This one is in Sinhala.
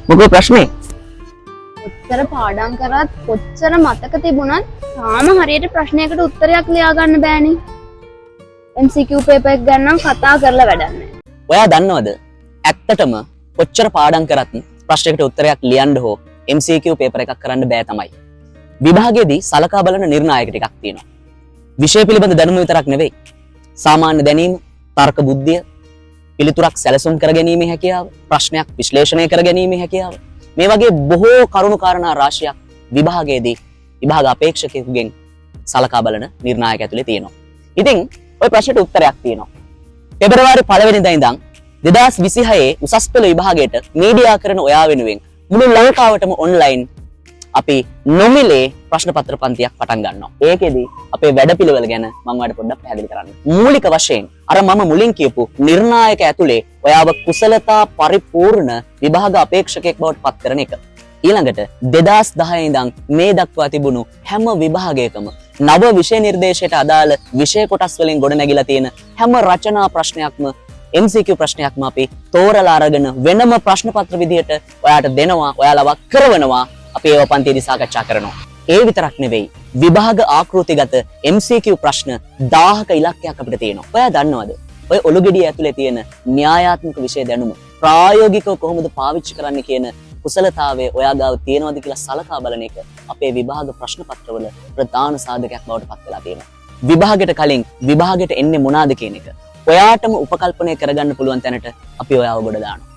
මොකෝ ප්‍රශ්නේ? උත්තර පාඩම් කරත් කොච්චර මතක තිබුණත් තාම හරියට ප්‍රශ්නයකට උත්තරයක් ලියා ගන්න බෑනේ. MCQ පේපර් එක ගන්නම් කතා කරලා වැඩක් නැහැ. ඔයා දන්නවද? ඇත්තටම කොච්චර පාඩම් කරත් ප්‍රශ්නයකට උත්තරයක් ලියන්න හෝ MCQ පේපර් එකක් කරන්න බෑ තමයි. විභාගයේදී සලකා බලන නිර්ණායක ටිකක් තියෙනවා. විෂය පිළිබඳ දැනුම විතරක් නෙවෙයි. සාමාන්‍ය දැනීම, තර්ක බුද්ධිය, පිළිතුරක් සැලසුම් කර ගැනීමේ හැකියාව, ප්‍රශ්නයක් විශ්ලේෂණය කර ගැනීමේ හැකියාව. මේ වගේ බොහෝ කරුණු කාරණා රාශියක් විභාගයේදී විභාග අපේක්ෂකයෙකුගෙන් සලකා බලන නිර්ණායක ඇතුලේ තියෙනවා. ඉතින් ওই ප්‍රශ්නට උත්තරයක් තියෙනවා. පෙබරවාරි 1 වෙනිදා ඉඳන් 2026 උසස් පෙළ විභාගයට මීඩියා කරන ඔයා වෙනුවෙන් මුළු ලංකාවටම ඔන්ලයින් අපි නොමිලේ ප්‍රශ්න පත්‍ර පන්තියක් පටන් ගන්නවා. ඒකෙදි අපේ වැඩපිළිවෙල ගැන මම ඔයාලට පොඩ්ඩක් පැහැදිලි කරන්න. මූලික වශයෙන් අර මම මුලින් කියපු නිර්ණායක ඇතුලේ ඔයාව කුසලතා පරිපූර්ණ විභාග අපේක්ෂකයෙක් බවට පත් කරන එක. ඊළඟට 2010 ඉඳන් මේ දක්වා තිබුණු හැම විභාගයකම නව විෂය නිර්දේශයට අදාළ විෂය කොටස් වලින් ගොඩනැගිලා තියෙන හැම රචනා ප්‍රශ්නයක්ම MCQ ප්‍රශ්නයක්ම අපි තෝරලා අරගෙන වෙනම ප්‍රශ්න පත්‍ර විදිහට ඔයාට දෙනවා, ඔයාලව කරවනවා. අපි ඒව පන්තියේදී සාකච්ඡා කරනවා. ඒ විතරක් නෙවෙයි විභාග ආකෘතිගත MCQ ප්‍රශ්න 1000ක ඉලක්කයක් අපිට තියෙනවා. ඔයා දන්නවද? ඔය ඔලුගෙඩිය ඇතුලේ තියෙන න්‍යායාත්මක විෂය දැනුම ප්‍රායෝගිකව කොහොමද පාවිච්චි කරන්න කියන කුසලතාවය ඔයා ගාව තියෙනවද කියලා සලකා බලන එක අපේ විභාග ප්‍රශ්න පත්‍රවල ප්‍රධාන සාධකයක් බවට පත් වෙලා තියෙනවා. විභාගයට කලින් විභාගයට එන්නේ මොනවාද කියන එක ඔයාටම උපකල්පනය කරගන්න පුළුවන් තැනට අපි ඔයාව ගොඩ දානවා.